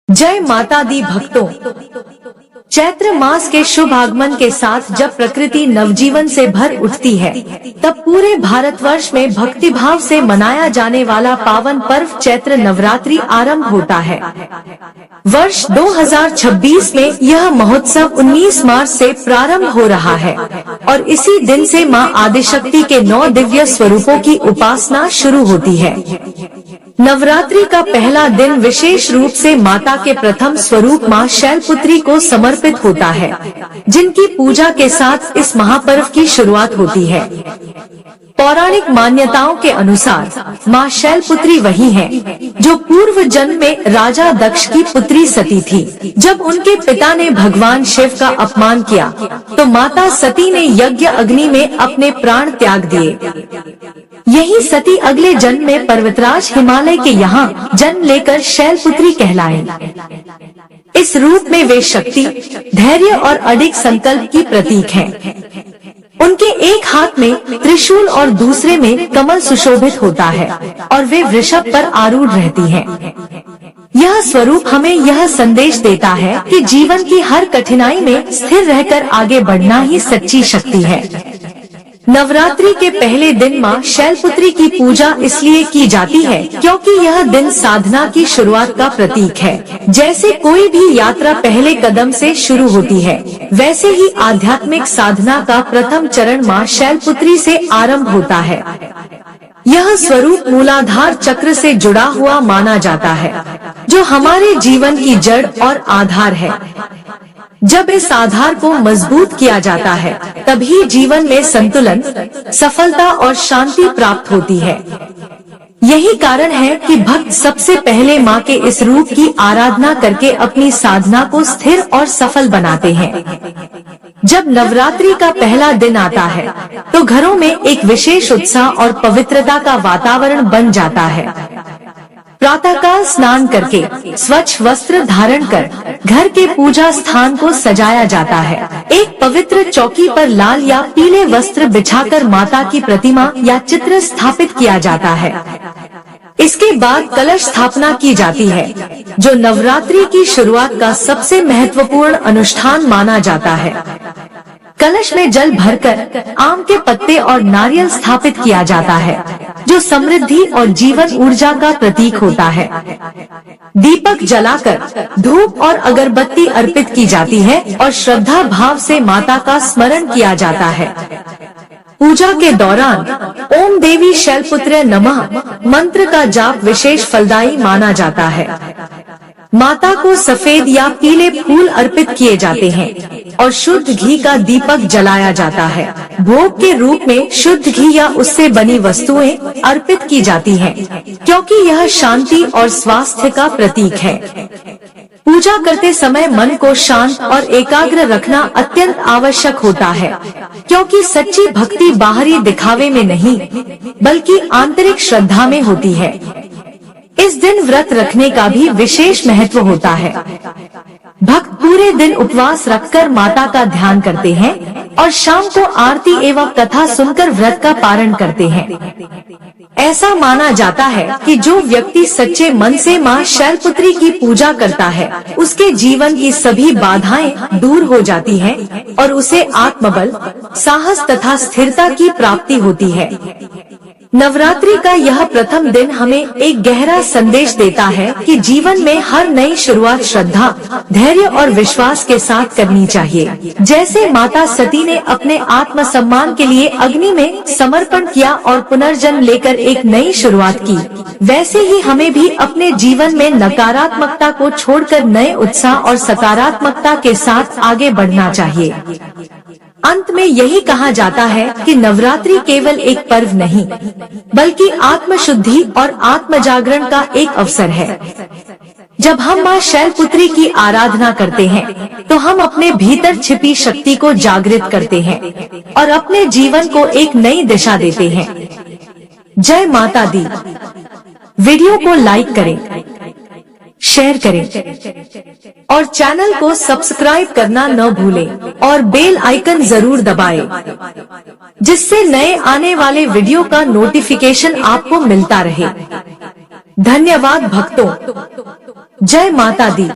जय माता दी भक्तों। चैत्र मास के शुभ आगमन के साथ जब प्रकृति नवजीवन से भर उठती है, तब पूरे भारतवर्ष में भक्तिभाव से मनाया जाने वाला पावन पर्व चैत्र नवरात्रि आरंभ होता है। वर्ष 2026 में यह महोत्सव 19 मार्च से प्रारंभ हो रहा है और इसी दिन से मां आदिशक्ति के 9 दिव्य स्वरूपों की उपासना शुरू होती है। नवरात्रि का पहला दिन विशेष रूप से माता के प्रथम स्वरूप मां शैलपुत्री को समर्पित होता है, जिनकी पूजा के साथ इस महापर्व की शुरुआत होती है। पौराणिक मान्यताओं के अनुसार मां शैलपुत्री वही है जो पूर्व जन्म में राजा दक्ष की पुत्री सती थी। जब उनके पिता ने भगवान शिव का अपमान किया, तो माता सती ने यज्ञ अग्नि में अपने प्राण त्याग दिए। यही सती अगले जन्म में पर्वतराज हिमालय के यहाँ जन्म लेकर शैलपुत्री कहलाई। इस रूप में वे शक्ति, धैर्य और अडिग संकल्प की प्रतीक हैं। उनके एक हाथ में त्रिशूल और दूसरे में कमल सुशोभित होता है और वे वृषभ पर आरूढ़ रहती हैं। यह स्वरूप हमें यह संदेश देता है कि जीवन की हर कठिनाई में स्थिर रहकर आगे बढ़ना ही सच्ची शक्ति है। नवरात्रि के पहले दिन मां शैलपुत्री की पूजा इसलिए की जाती है क्योंकि यह दिन साधना की शुरुआत का प्रतीक है। जैसे कोई भी यात्रा पहले कदम से शुरू होती है, वैसे ही आध्यात्मिक साधना का प्रथम चरण मां शैलपुत्री से आरंभ होता है। यह स्वरूप मूलाधार चक्र से जुड़ा हुआ माना जाता है, जो हमारे जीवन की जड़ और आधार है। जब इस आधार को मजबूत किया जाता है, तभी जीवन में संतुलन, सफलता और शांति प्राप्त होती है। यही कारण है कि भक्त सबसे पहले मां के इस रूप की आराधना करके अपनी साधना को स्थिर और सफल बनाते हैं। जब नवरात्रि का पहला दिन आता है, तो घरों में एक विशेष उत्साह और पवित्रता का वातावरण बन जाता है। प्रातःकाल स्नान करके स्वच्छ वस्त्र धारण कर घर के पूजा स्थान को सजाया जाता है। एक पवित्र चौकी पर लाल या पीले वस्त्र बिछाकर माता की प्रतिमा या चित्र स्थापित किया जाता है। इसके बाद कलश स्थापना की जाती है, जो नवरात्रि की शुरुआत का सबसे महत्वपूर्ण अनुष्ठान माना जाता है। कलश में जल भरकर आम के पत्ते और नारियल स्थापित किया जाता है, जो समृद्धि और जीवन ऊर्जा का प्रतीक होता है। दीपक जलाकर धूप और अगरबत्ती अर्पित की जाती है और श्रद्धा भाव से माता का स्मरण किया जाता है। पूजा के दौरान ओम देवी शैलपुत्र्यै नमः मंत्र का जाप विशेष फलदायी माना जाता है। माता को सफेद या पीले फूल अर्पित किए जाते हैं और शुद्ध घी का दीपक जलाया जाता है। भोग के रूप में शुद्ध घी या उससे बनी वस्तुएं अर्पित की जाती हैं, क्योंकि यह शांति और स्वास्थ्य का प्रतीक है। पूजा करते समय मन को शांत और एकाग्र रखना अत्यंत आवश्यक होता है, क्योंकि सच्ची भक्ति बाहरी दिखावे में नहीं, बल्कि आंतरिक श्रद्धा में होती है। इस दिन व्रत रखने का भी विशेष महत्व होता है। भक्त पूरे दिन उपवास रखकर माता का ध्यान करते हैं और शाम को आरती एवं कथा सुनकर व्रत का पारण करते हैं। ऐसा माना जाता है कि जो व्यक्ति सच्चे मन से मां शैलपुत्री की पूजा करता है, उसके जीवन की सभी बाधाएं दूर हो जाती हैं और उसे आत्मबल, साहस तथा स्थिरता की प्राप्ति होती है। नवरात्रि का यह प्रथम दिन हमें एक गहरा संदेश देता है कि जीवन में हर नई शुरुआत श्रद्धा, धैर्य और विश्वास के साथ करनी चाहिए। जैसे माता सती ने अपने आत्मसम्मान के लिए अग्नि में समर्पण किया और पुनर्जन्म लेकर एक नई शुरुआत की, वैसे ही हमें भी अपने जीवन में नकारात्मकता को छोड़कर नए उत्साह और सकारात्मकता के साथ आगे बढ़ना चाहिए। अंत में यही कहा जाता है कि नवरात्रि केवल एक पर्व नहीं, बल्कि आत्मशुद्धि और आत्मजागरण का एक अवसर है। जब हम मां शैलपुत्री की आराधना करते हैं, तो हम अपने भीतर छिपी शक्ति को जागृत करते हैं और अपने जीवन को एक नई दिशा देते हैं। जय माता दी। वीडियो को लाइक करें, शेयर करें और चैनल को सब्सक्राइब करना न भूलें और बेल आइकन जरूर दबाएं, जिससे नए आने वाले वीडियो का नोटिफिकेशन आपको मिलता रहे। धन्यवाद भक्तों। जय माता दी।